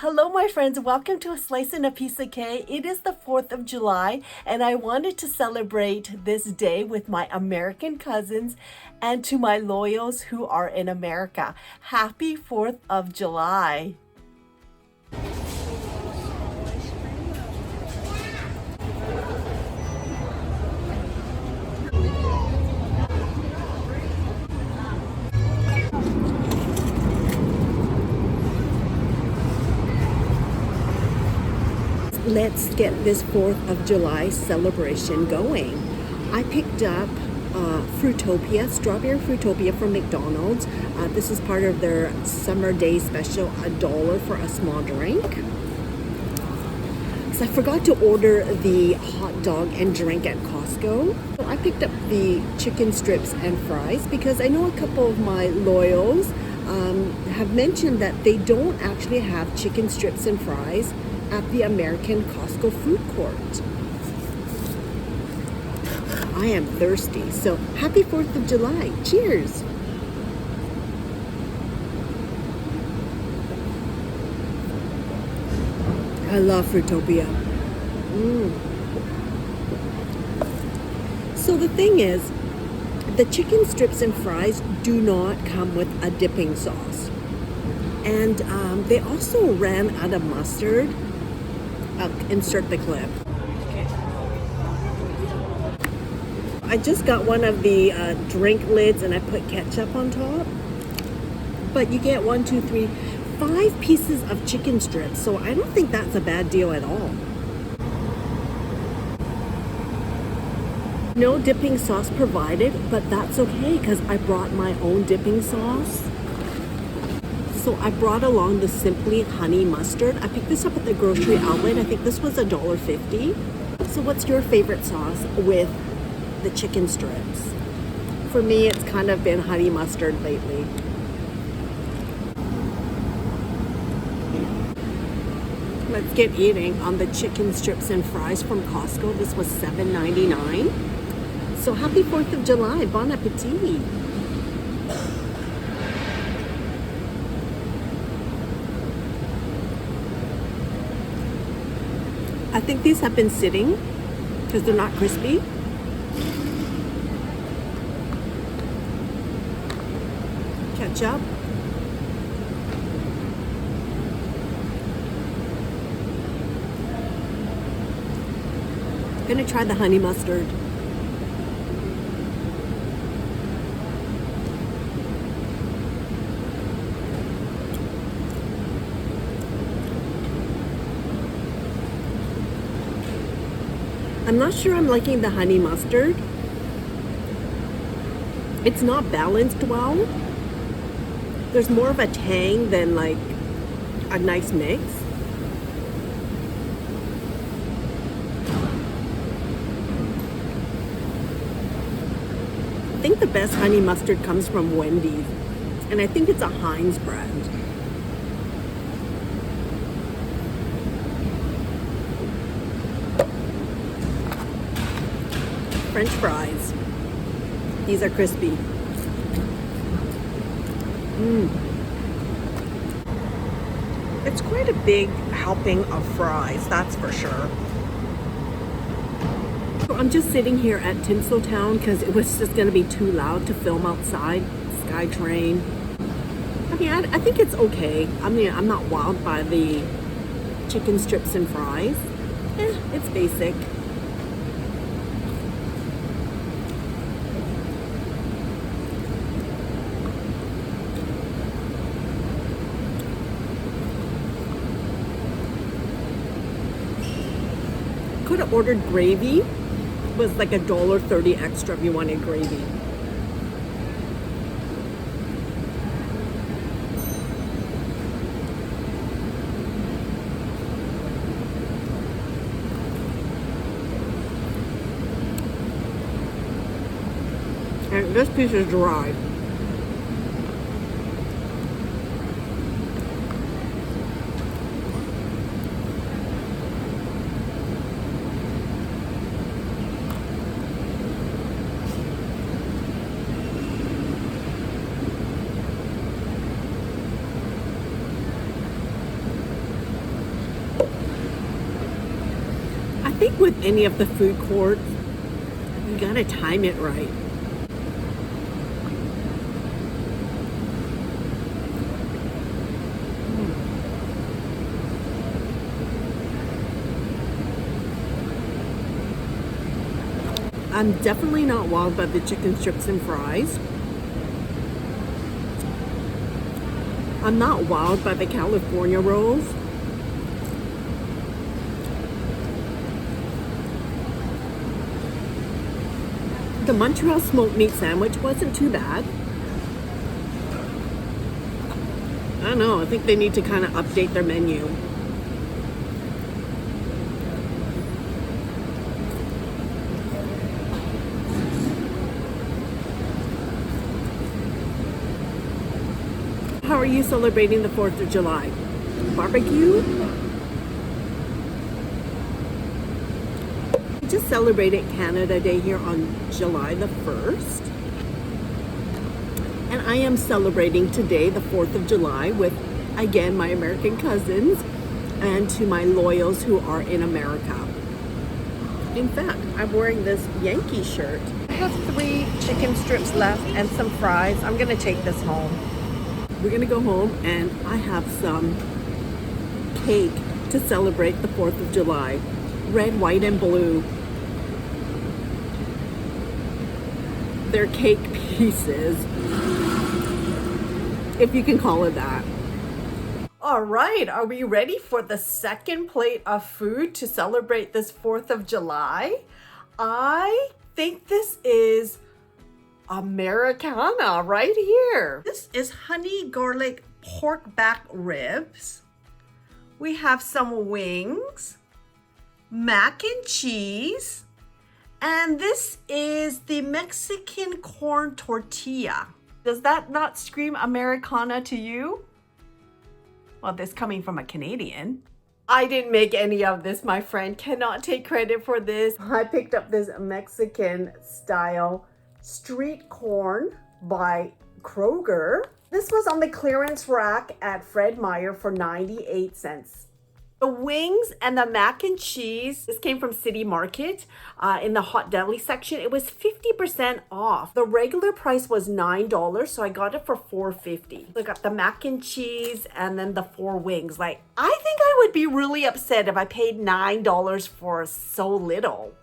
Hello, my friends. Welcome to A Slice and a Piece of Cake. It is the 4th of July, and I wanted to celebrate this day with my American cousins and to my loyals who are in America. Happy 4th of July. Let's get this 4th of July celebration going. I picked up Fruitopia, strawberry Fruitopia from McDonald's. This is part of their summer day special, $1 for a small drink. So I forgot to order the hot dog and drink at Costco. So I picked up the chicken strips and fries because I know a couple of my loyals have mentioned that they don't actually have chicken strips and fries at the American Costco food court. I am thirsty, so happy 4th of July. Cheers! I love Fruitopia. So the thing is, the chicken strips and fries do not come with a dipping sauce. And they also ran out of mustard. I'll insert the clip. I just got one of the drink lids and I put ketchup on top. But you get 5 pieces of chicken strips, so I don't think that's a bad deal at all. No dipping sauce provided, but that's okay because I brought my own dipping sauce. So I brought along the Simply Honey Mustard. I picked this up at the grocery outlet. I think this was $1.50. So what's your favorite sauce with the chicken strips? For me, it's kind of been honey mustard lately. Let's get eating on the chicken strips and fries from Costco. This was $7.99. So happy 4th of July. Bon appetit. I think these have been sitting because they're not crispy. Ketchup. I'm gonna try the honey mustard. I'm not sure I'm liking the honey mustard. It's not balanced well. There's more of a tang than like a nice mix. I think the best honey mustard comes from Wendy's, and I think it's a Heinz brand. French fries. These are crispy. It's quite a big helping of fries, that's for sure. So I'm just sitting here at Tinseltown because it was just going to be too loud to film outside. SkyTrain. I mean, I think it's okay. I mean, I'm not wowed by the chicken strips and fries. It's basic. Could have ordered gravy. It was like $1.30 extra if you wanted gravy. And this piece is dry. think with any of the food courts, you gotta time it right. I'm definitely not wowed by the chicken strips and fries. I'm not wowed by the California rolls. The Montreal smoked meat sandwich wasn't too bad. I don't know, I think they need to kind of update their menu. How are you celebrating the 4th of July? Barbecue? We just celebrated Canada Day here on July the 1st. And I am celebrating today, the 4th of July, with, again, my American cousins and to my loyals who are in America. In fact, I'm wearing this Yankee shirt. I have 3 chicken strips left and some fries. I'm gonna take this home. We're gonna go home and I have some cake to celebrate the 4th of July. Red, white, and blue. They're cake pieces, if you can call it that. All right, are we ready for the second plate of food to celebrate this 4th of July? I think this is Americana right here. This is honey garlic pork back ribs. We have some wings, mac and cheese, and this is the Mexican corn tortilla. Does that not scream Americana to you? Well, this coming from a Canadian. I didn't make any of this, my friend. Cannot take credit for this. I picked up this Mexican style street corn by Kroger. This was on the clearance rack at Fred Meyer for 98 cents. The wings and the mac and cheese, this came from City Market in the hot deli section. It was 50% off. The regular price was $9, so I got it for $4.50. I got the mac and cheese and then the 4 wings. Like, I think I would be really upset if I paid $9 for so little.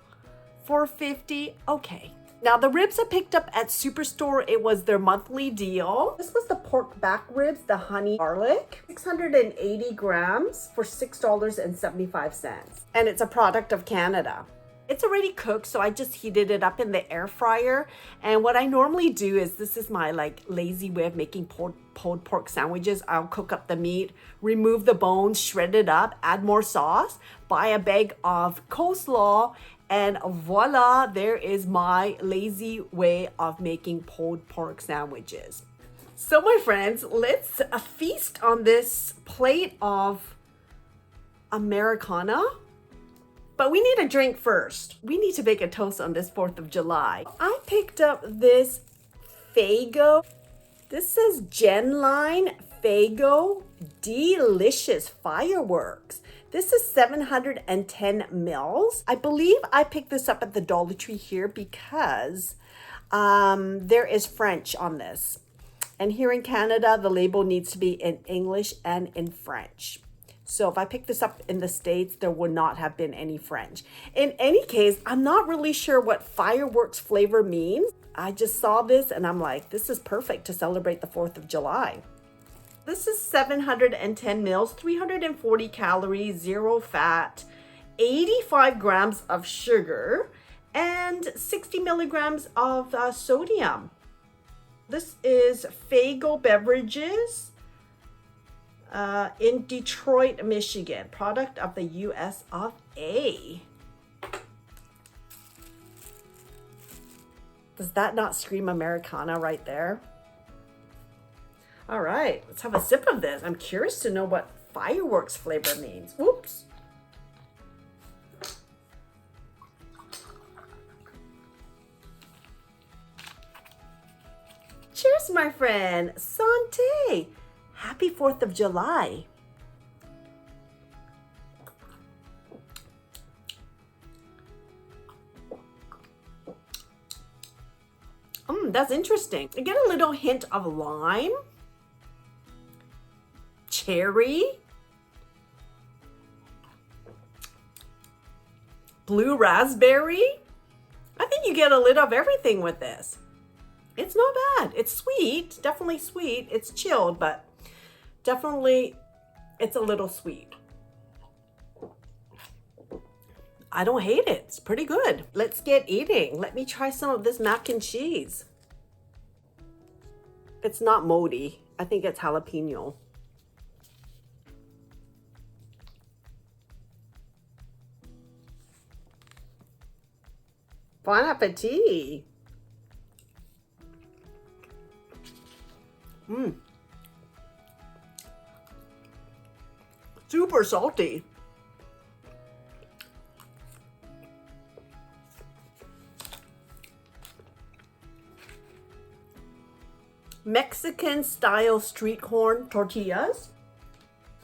$4.50, okay. Now the ribs I picked up at Superstore, it was their monthly deal. This was the pork back ribs, the honey garlic, 680 grams for $6.75. And it's a product of Canada. It's already cooked, so I just heated it up in the air fryer. And what I normally do is, this is my like lazy way of making pulled pork sandwiches. I'll cook up the meat, remove the bones, shred it up, add more sauce, buy a bag of coleslaw, and voila, there is my lazy way of making pulled pork sandwiches. So my friends, let's feast on this plate of Americana. But we need a drink first. We need to bake a toast on this 4th of July. I picked up this Faygo. This says Genline Faygo Delicious Fireworks. This is 710 mils. I believe I picked this up at the Dollar Tree here because there is French on this. And here in Canada, the label needs to be in English and in French. So if I picked this up in the States, there would not have been any French. In any case, I'm not really sure what fireworks flavor means. I just saw this and I'm like, this is perfect to celebrate the 4th of July. This is 710 mils, 340 calories, 0 fat, 85 grams of sugar, and 60 milligrams of sodium. This is Faygo Beverages in Detroit, Michigan, product of the US of A. Does that not scream Americana right there? All right, let's have a sip of this. I'm curious to know what fireworks flavor means. Whoops. Cheers, my friend. Santé. Happy 4th of July. That's interesting. I get a little hint of lime, cherry, blue raspberry. I think you get a little of everything with this. It's not bad. It's sweet, definitely sweet. It's chilled, but definitely it's a little sweet. I don't hate it. It's pretty good. Let's get eating. Let me try some of this mac and cheese. It's not moldy. I think it's jalapeno. Bon appetit. Super salty. Mexican style street corn tortillas.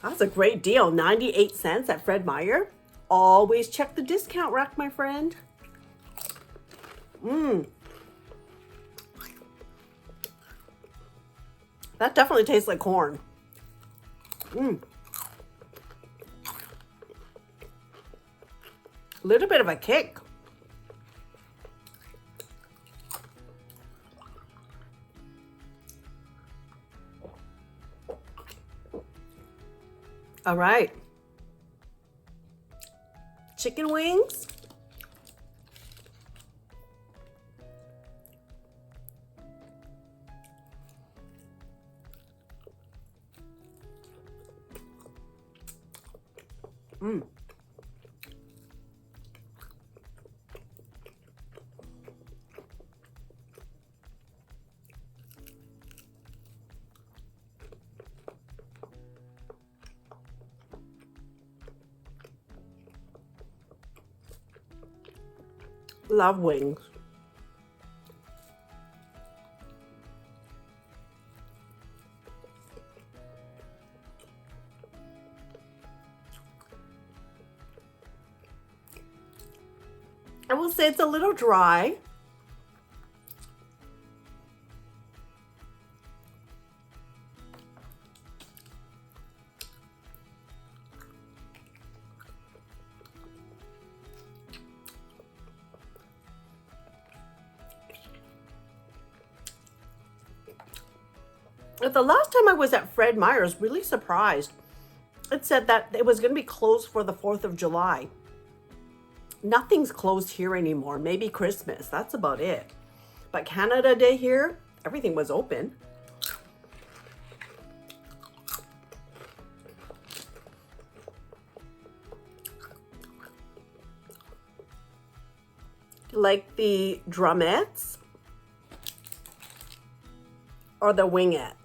That's a great deal. 98 cents at Fred Meyer. Always check the discount rack, my friend. That definitely tastes like corn. A little bit of a kick. All right. Chicken wings. Love wings. I will say it's a little dry. But the last time I was at Fred Meyer, I was really surprised. It said that it was going to be closed for the 4th of July. Nothing's closed here anymore. Maybe Christmas. That's about it. But Canada Day here, everything was open. Like the drumettes or the wingettes?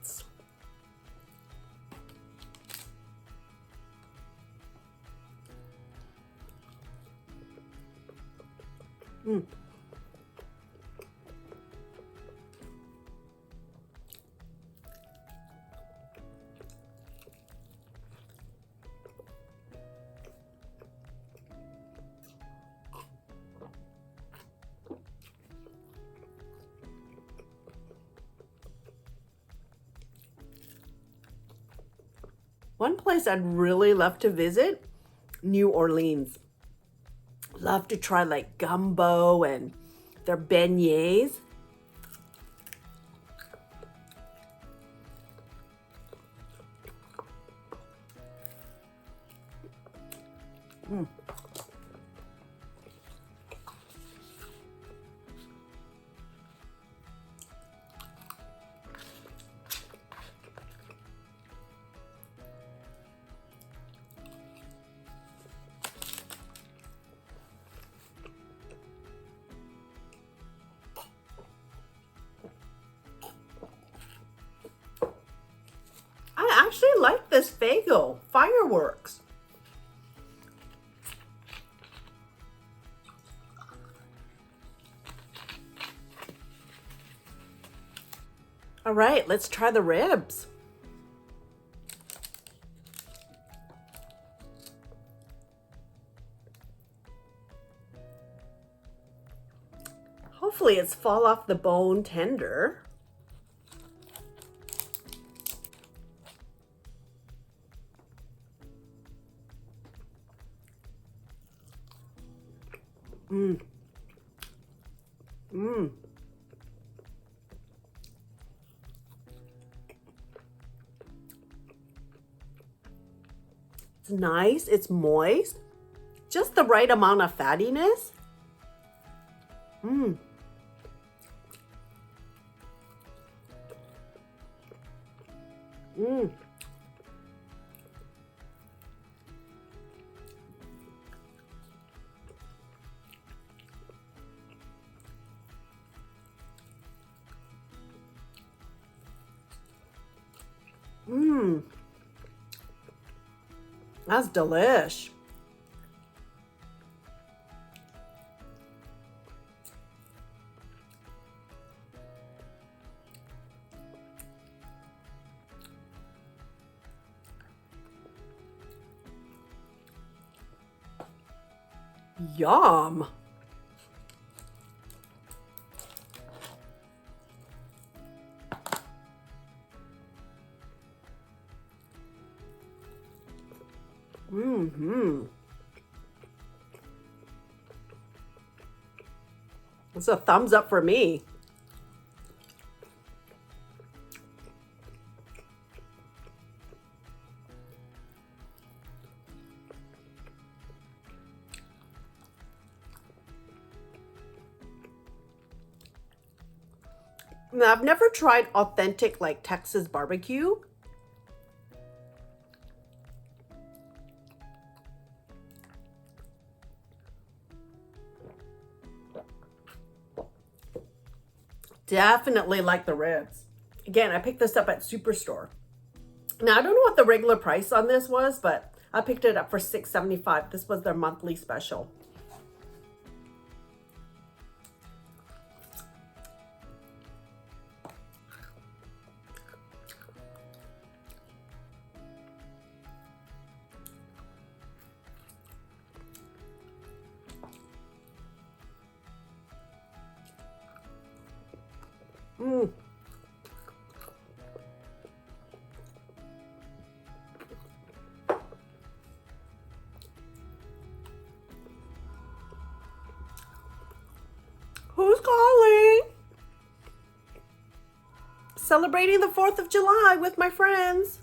One place I'd really love to visit, New Orleans. Love to try like gumbo and their beignets. I actually like this Faygo fireworks. All right, let's try the ribs. Hopefully it's fall off the bone tender. Mmm. Mmm. It's nice, it's moist. Just the right amount of fattiness. Mmm. Mmm. Mmm. That's delish. Yum. Mm-hmm. It's a thumbs up for me. Now, I've never tried authentic like Texas barbecue. Definitely like the ribs. Again, I picked this up at Superstore. Now, I don't know what the regular price on this was, but I picked it up for $6.75. This was their monthly special. Mm. Who's calling? Celebrating the 4th of July with my friends.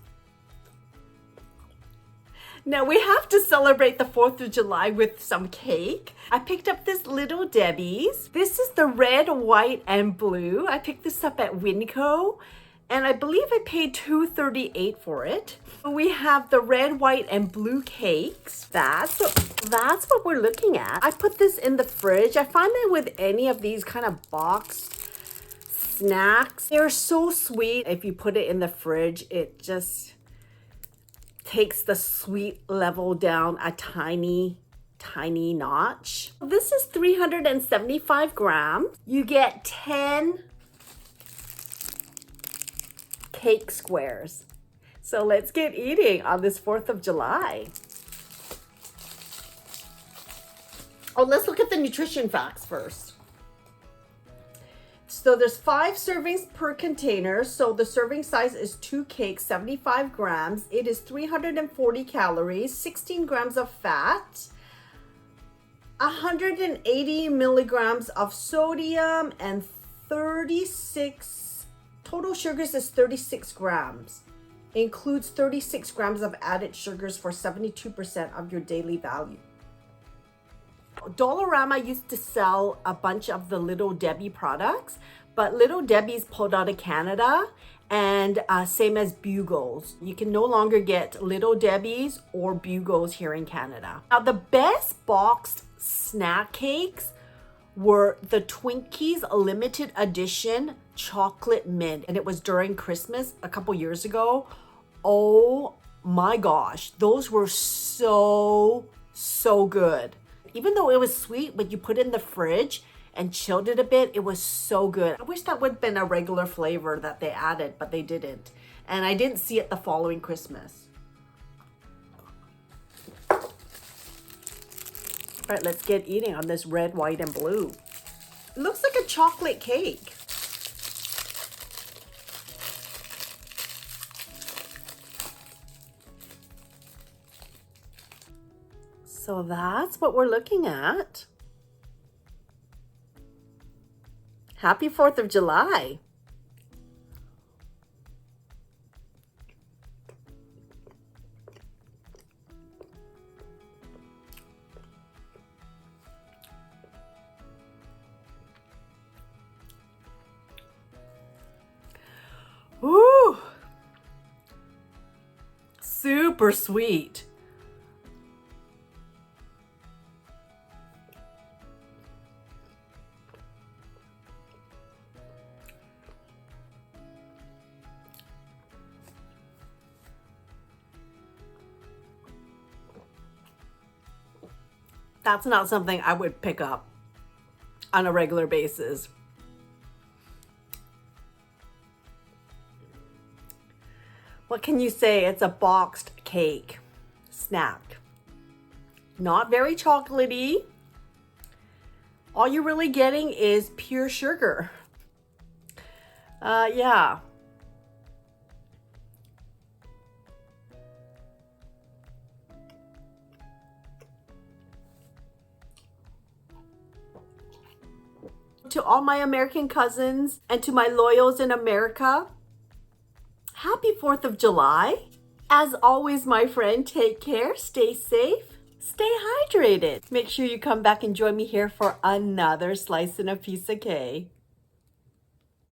Now we have to celebrate the 4th of July with some cake. I picked up this Little Debbie's. This is the red, white, and blue. I picked this up at Winco, and I believe I paid $2.38 for it. We have the red, white, and blue cakes. That's what we're looking at. I put this in the fridge. I find that with any of these kind of boxed snacks, they're so sweet. If you put it in the fridge, it just takes the sweet level down a tiny notch. This is 375 grams. You get 10 cake squares. So let's get eating on this 4th of July. Oh, let's look at the nutrition facts first. So there's 5 servings per container. So the serving size is 2 cakes, 75 grams. It is 340 calories, 16 grams of fat, 180 milligrams of sodium, and 36, total sugars is 36 grams. Includes 36 grams of added sugars for 72% of your daily value. Dollarama used to sell a bunch of the Little Debbie products, but Little Debbie's pulled out of Canada, and same as Bugles. You can no longer get Little Debbie's or Bugles here in Canada. Now, the best boxed snack cakes were the Twinkies limited edition chocolate mint, and it was during Christmas a couple years ago. Oh my gosh, those were so good. Even though it was sweet, but you put it in the fridge and chilled it a bit, it was so good. I wish that would have been a regular flavor that they added, but they didn't. And I didn't see it the following Christmas. All right, let's get eating on this red, white, and blue. It looks like a chocolate cake. So that's what we're looking at. Happy 4th of July. Ooh, super sweet. That's not something I would pick up on a regular basis. What can you say? It's a boxed cake snack. Not very chocolatey. All you're really getting is pure sugar. Yeah. To all my American cousins and to my loyals in America, happy 4th of July. As always, my friend, take care, stay safe, stay hydrated. Make sure you come back and join me here for another slice and a piece of cake.